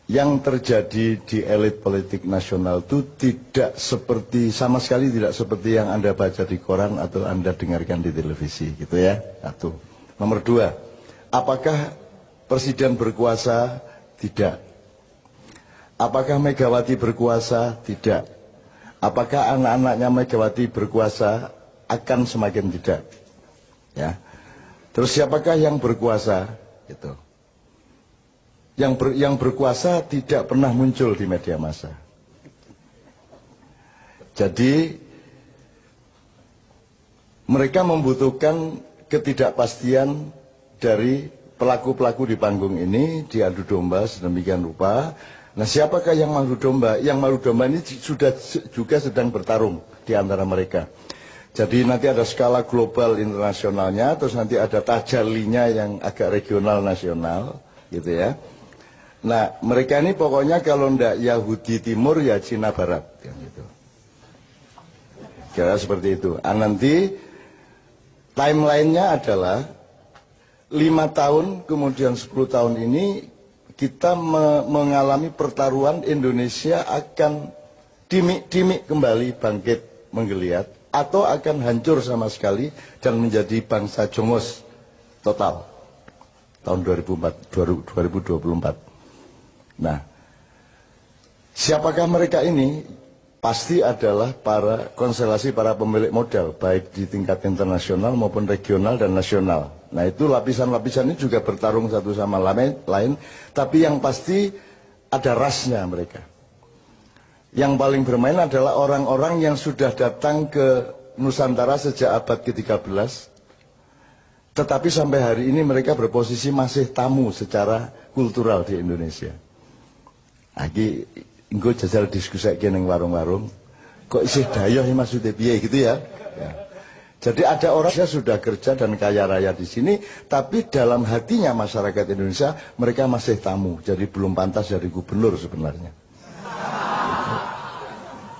yang terjadi di elit politik nasional itu tidak seperti, sama sekali tidak seperti yang Anda baca di koran atau Anda dengarkan di televisi, gitu ya. Satu. Nomor dua, apakah presiden berkuasa? Tidak. Apakah Megawati berkuasa? Tidak. Apakah anak-anaknya Megawati berkuasa? Akan semakin tidak. Ya. Terus siapakah yang berkuasa? Gitu. Yang berkuasa tidak pernah muncul di media massa. Jadi mereka membutuhkan ketidakpastian dari pelaku-pelaku di panggung ini, diadu domba sedemikian rupa. Nah, siapakah yang madu domba? Yang madu domba ini sudah juga sedang bertarung di antara mereka. Jadi nanti ada skala global internasionalnya, terus nanti ada tajalinya yang agak regional nasional, gitu ya. Nah, mereka ini pokoknya kalau ndak Yahudi Timur ya Cina Barat, ya, gitu. Kira seperti itu. Nanti timelinenya adalah 5 tahun kemudian 10 tahun ini kita mengalami pertaruhan. Indonesia akan dimik-dimik kembali bangkit menggeliat atau akan hancur sama sekali dan menjadi bangsa jongos total tahun 2024. Nah, siapakah mereka ini? Pasti adalah konstelasi para pemilik modal, baik di tingkat internasional maupun regional dan nasional. Nah, itu lapisan-lapisan ini juga bertarung satu sama lain, tapi yang pasti ada rasnya mereka. Yang paling bermain adalah orang-orang yang sudah datang ke Nusantara sejak abad ke-13, tetapi sampai hari ini mereka berposisi masih tamu secara kultural di Indonesia. Lagi engko jajal diskusi ning warung-warung, kok isih dayoh maksudnya piye gitu ya. Ya. Jadi ada orang yang sudah kerja dan kaya raya di sini, tapi dalam hatinya masyarakat Indonesia mereka masih tamu, jadi belum pantas jadi gubernur sebenarnya.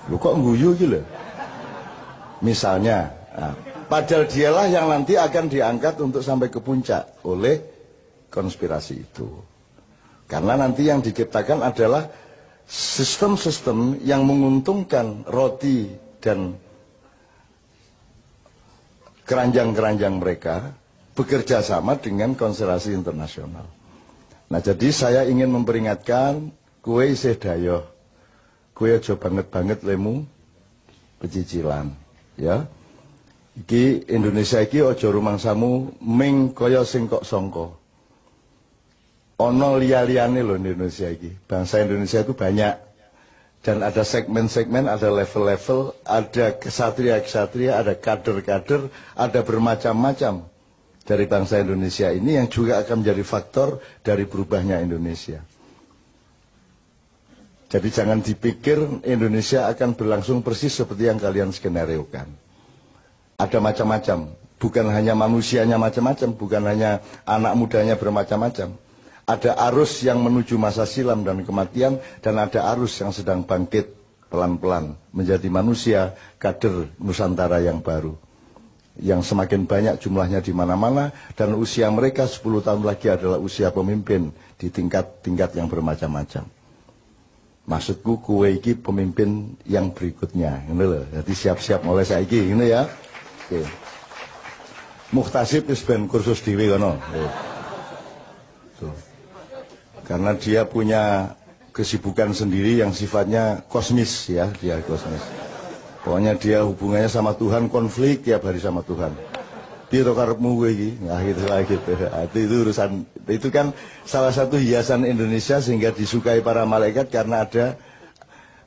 Lu kok ngguyu gitu? Misalnya, padahal dialah yang nanti akan diangkat untuk sampai ke puncak oleh konspirasi itu. Karena nanti yang diciptakan adalah sistem-sistem yang menguntungkan roti dan keranjang-keranjang mereka bekerja sama dengan konstelasi internasional. Nah, jadi saya ingin memperingatkan, kue isih dayoh, kue aja banget-banget lemu pecicilan, ya. Iki Indonesia iki aja rumangsamu ming kaya sing kok sangka. Ono liya-liyane loh di Indonesia ini. Bangsa Indonesia itu banyak. Dan ada segmen-segmen, ada level-level, ada kesatria-kesatria, ada kader-kader, ada bermacam-macam dari bangsa Indonesia ini yang juga akan menjadi faktor dari berubahnya Indonesia. Jadi jangan dipikir Indonesia akan berlangsung persis seperti yang kalian skenariokan. Ada macam-macam. Bukan hanya manusianya macam-macam, bukan hanya anak mudanya bermacam-macam. Ada arus yang menuju masa silam dan kematian, dan ada arus yang sedang bangkit pelan-pelan menjadi manusia kader Nusantara yang baru, yang semakin banyak jumlahnya di mana-mana, dan usia mereka 10 tahun lagi adalah usia pemimpin di tingkat-tingkat yang bermacam-macam. Maksudku kue iki pemimpin yang berikutnya, ini loh. Jadi siap-siap mulai saiki, ini ya. Oke. Muhtasib wis ben kursus dhewe kono. Tuh. Karena dia punya kesibukan sendiri yang sifatnya kosmis, ya, dia kosmis. Pokoknya dia hubungannya sama Tuhan, konflik tiap hari sama Tuhan. Piye to karepmu kowe iki? Nah, gitu lah gitu. Itu urusan, itu kan salah satu hiasan Indonesia sehingga disukai para malaikat karena ada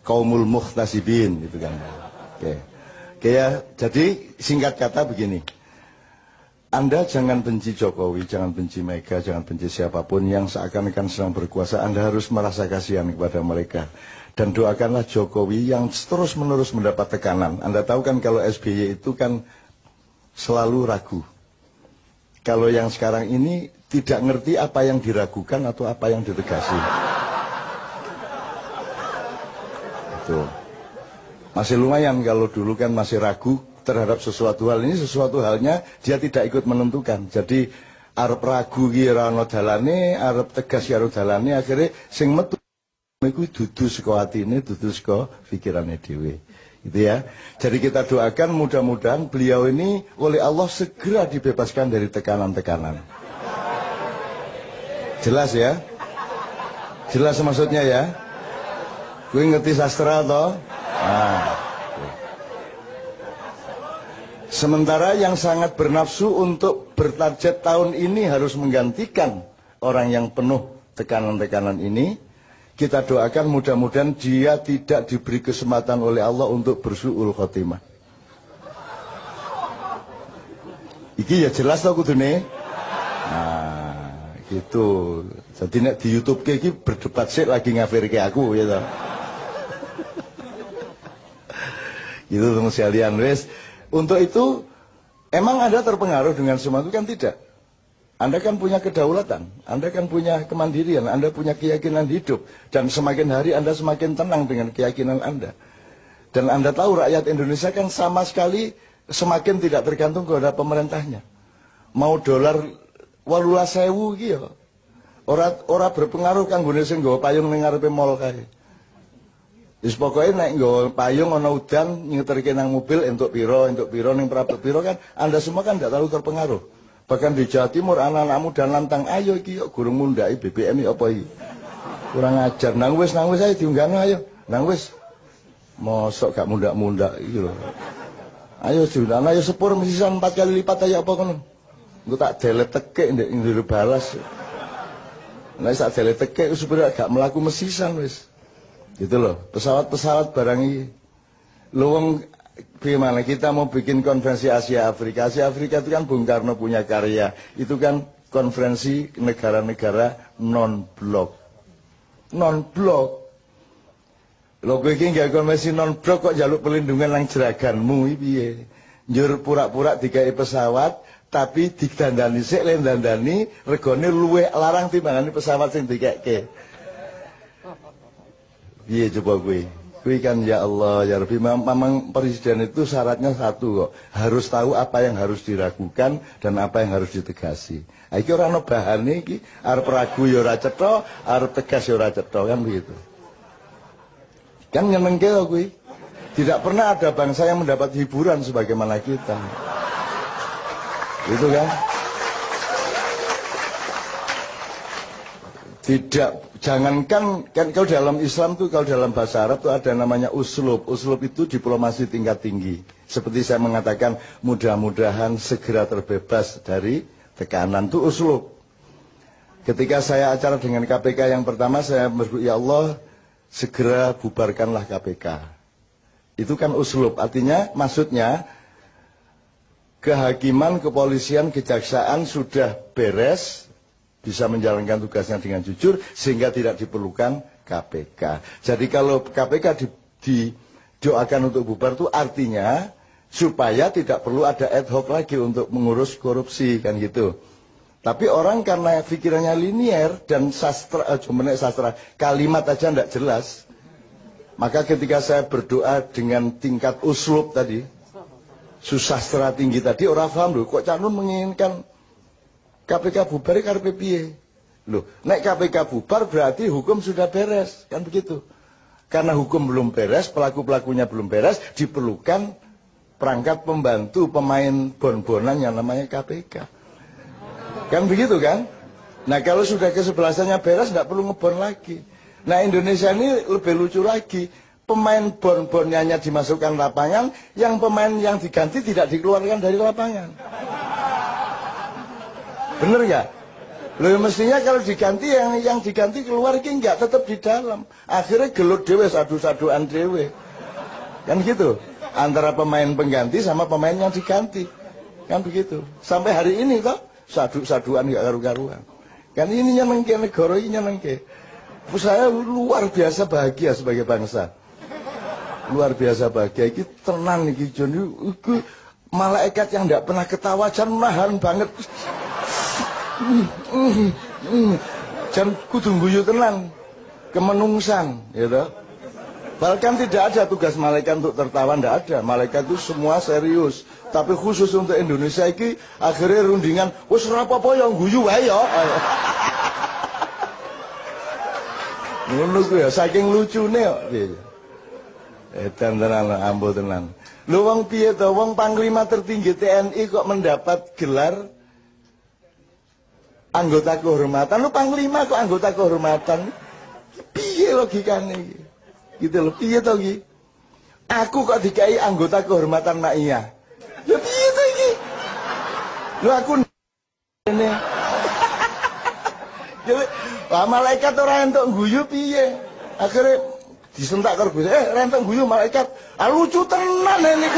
kaumul muhtasibin gitu kan. Oke. Oke ya, jadi singkat kata begini. Anda jangan benci Jokowi, jangan benci Mega, jangan benci siapapun yang seakan-akan sedang berkuasa. Anda harus merasa kasihan kepada mereka. Dan doakanlah Jokowi yang terus-menerus mendapat tekanan. Anda tahu kan kalau SBY itu kan selalu ragu. Kalau yang sekarang ini tidak ngerti apa yang diragukan atau apa yang ditegasi. Itu. Masih lumayan kalau dulu kan masih ragu terhadap sesuatu hal. Ini sesuatu halnya dia tidak ikut menentukan. Jadi arep ragu ki ora ana dalane, arep tegas karo dalane, akhirnya sing metu iku dudu saka atine, dudu saka pikirane dhewe. Gitu ya. Jadi kita doakan mudah-mudahan beliau ini oleh Allah segera dibebaskan dari tekanan-tekanan. Jelas ya? Jelas maksudnya ya? Gue ngerti sastra toh? Nah. Sementara yang sangat bernafsu untuk bertarget tahun ini harus menggantikan orang yang penuh tekanan-tekanan ini, kita doakan mudah-mudahan dia tidak diberi kesempatan oleh Allah untuk bersu'ul khotimah. Iki ya jelas tau kudune. Nah, gitu. Jadi nek di YouTube iki berdebat sik lagi ngafirke aku ya toh. Gitu teman sekalian, wes. Untuk itu, emang Anda terpengaruh dengan semua itu kan tidak. Anda kan punya kedaulatan, Anda kan punya kemandirian, Anda punya keyakinan hidup. Dan semakin hari Anda semakin tenang dengan keyakinan Anda. Dan Anda tahu rakyat Indonesia kan sama sekali semakin tidak tergantung kepada pemerintahnya. Mau dolar 18.000 gitu. Ora berpengaruh kan gune sing nggawa payung ning ngarepe mall kae. Wis pokoke nek nggawa payung ana udan nyeterke nang mobil entuk piro ning prabot piro kan Anda semua kan tidak terlalu terpengaruh. Bahkan di Jawa Timur anak-anakmu dan lantang ayo iki kok gurung mundhaki BBM iki apa iki. Kurang ajar nang wis ae diunggahno ayo. Nang wis mosok gak mundak-mundak iki lho. Ayo diunggahno ayo sepur mesisan 4 kali lipat ayo apa ngono. Engko tak delete tekek ndek njero balas. Nek sak delete tekek wis gak mlaku mesisan wis. Gitu loh, pesawat-pesawat barang ini. Luwung gimana kita mau bikin konferensi Asia Afrika. Asia Afrika itu kan Bung Karno punya karya. Itu kan konferensi negara-negara non-blok. Non-blok. Lho kowe iki gak konferensi non-blok kok jaluk pelindungan nang jeraganmu iki piye? Njur pura-pura digawe pesawat tapi didandani sik le dandani regane luwih larang timbangane pesawat sing dikekke. Iya coba gue kan ya Allah ya Rabbi, memang presiden itu syaratnya satu kok, harus tahu apa yang harus diragukan dan apa yang harus ditegasi. Iki ora ono bahane iki, arep ragu ya ora cetha, arep tegas ya ora cetha kan begitu. Kan nyenengke kok kuwi. Tidak pernah ada bangsa yang mendapat hiburan sebagaimana kita. Itu kan? Tidak, jangankan kan kalau dalam Islam tuh, kalau dalam bahasa Arab tuh ada namanya uslub. Uslub itu diplomasi tingkat tinggi. Seperti saya mengatakan, mudah-mudahan segera terbebas dari tekanan, itu uslub. Ketika saya acara dengan KPK yang pertama, saya berdoa, ya Allah, segera bubarkanlah KPK. Itu kan uslub, artinya maksudnya kehakiman, kepolisian, kejaksaan sudah beres, bisa menjalankan tugasnya dengan jujur sehingga tidak diperlukan KPK. Jadi kalau KPK didoakan untuk bubar itu artinya supaya tidak perlu ada ad hoc lagi untuk mengurus korupsi kan gitu. Tapi orang karena pikirannya linier dan sastra kalimat aja tidak jelas. Maka ketika saya berdoa dengan tingkat uslub tadi, susastra tinggi tadi, orang paham loh kok Cak Nun menginginkan KPK bubar karepe piye? Loh, nek KPK bubar berarti hukum sudah beres, kan begitu. Karena hukum belum beres, pelaku-pelakunya belum beres, diperlukan perangkat pembantu pemain bon-bonan yang namanya KPK. Kan begitu kan? Nah, kalau sudah kesebelasannya beres tidak perlu ngebon lagi. Nah, Indonesia ini lebih lucu lagi. Pemain bon-bonnya dimasukkan lapangan, yang pemain yang diganti tidak dikeluarkan dari lapangan. Bener nggak? Loh mestinya kalau diganti yang diganti keluar ki nggak tetap di dalam. Akhirnya gelut dewe sadu-saduan dewe. Kan gitu. Antara pemain pengganti sama pemain yang diganti. Kan begitu. Sampai hari ini toh sadu-saduan nggak karu-karuan. Kan ini nyenengke negara ini nyenengke. Saya luar biasa bahagia sebagai bangsa. Luar biasa bahagia. Iki tenang iki Jon. Iki malaikat yang tidak pernah ketawa jan nahan banget. Jan kudu guyu tenan kemenungsan gitu. Bahkan tidak ada tugas malaikat untuk tertawa, tidak ada. Malaikat itu semua serius. Tapi khusus untuk Indonesia ini akhirnya rundingan wis ora apa-apa yang guyu wae ya. Ngono ku ya saking lucune kok piye. Edan tenan ambo tenan. Lho wong piye to wong panglima tertinggi TNI kok mendapat gelar anggota kehormatan. Lu panglima kok anggota kehormatan. Piye logikane iki? Gitu lho, piye to iki? Aku kok dikai anggota kehormatan Mak Iya. Lho piye to iki? Lho aku ini. Jadi, wah malaikat ora entuk guyu piye? Akhirnya disentak karo Gus. Rentok guyu malaikat. Ah lucu tenan ini.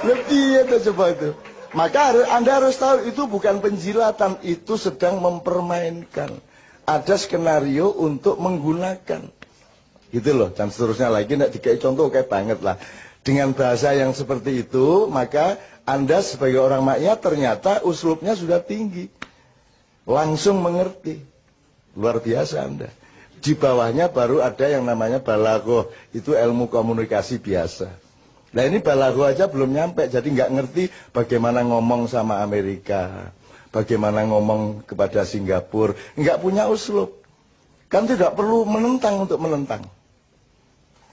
Lebih itu coba itu. Maka Anda harus tahu itu bukan penjilatan, itu sedang mempermainkan. Ada skenario untuk menggunakan. Gitu loh, dan seterusnya lagi nek dikai contoh kayak banget lah. Dengan bahasa yang seperti itu, maka Anda sebagai orang makyat ternyata uslubnya sudah tinggi. Langsung mengerti. Luar biasa Anda. Di bawahnya baru ada yang namanya balaghah, itu ilmu komunikasi biasa. Nah ini balaghah aja belum nyampe, jadi nggak ngerti bagaimana ngomong sama Amerika, bagaimana ngomong kepada Singapura, nggak punya uslub. Kan tidak perlu menentang untuk menentang.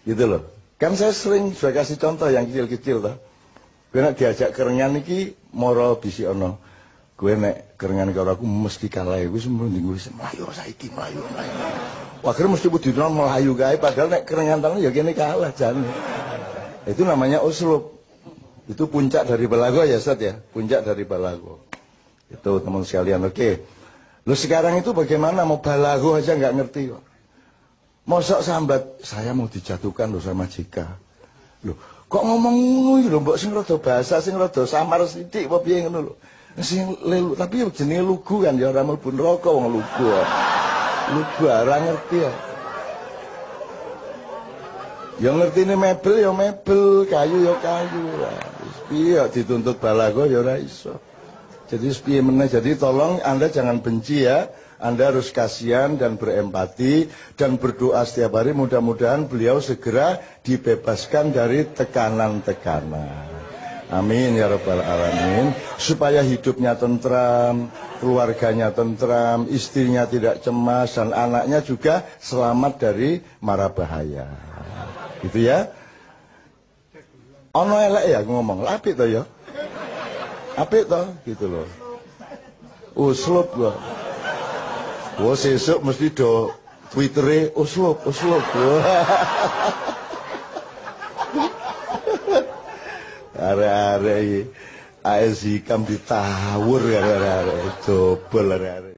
Gitu loh. Kan saya sering sudah kasih contoh yang kecil-kecil toh. Gue nak diajak kerengan iki moro bisi ono. Gue nek kerengan karo aku mesti kalah. Gue sembrung gue melayu saiki melayu. Akhirnya mesti budina melayu gawe padahal nek kerengan tangan ya kene kalah jane. Itu namanya uslub. Itu puncak dari balaghah ya Ustaz ya. Puncak dari balaghah. Itu teman sekalian. Oke. Lu sekarang itu bagaimana mau balaghah aja nggak ngerti kok. Mosok sambat saya mau dijatuhkan loh sama Jika. Loh, kok ngomong ngono lho mbok sing rada bahasa sing rada samar sithik apa piye ngono lho. Sing lelu tapi jenenge lugu kan ya ora mlebu neraka wong lugu. Lugu ora ngerti ya. Ya ngertine mebel ya mebel, kayu ya kayu. Wis piye dituntut balaghah ya ora iso. Jadi piye meneh, jadi tolong Anda jangan benci ya. Anda harus kasihan dan berempati dan berdoa setiap hari mudah-mudahan beliau segera dibebaskan dari tekanan-tekanan. Amin ya rabbal alamin. Supaya hidupnya tentram, keluarganya tentram, istrinya tidak cemas dan anaknya juga selamat dari mara bahaya. Gitu ya. Ono elek ya ngomong, apik to ya. Apik to gitu loh. Uslub gua. Wah sesuk mesti do Twittere uslub. Are-are iki AS Hikam ditawur are-are. Jobol are-are.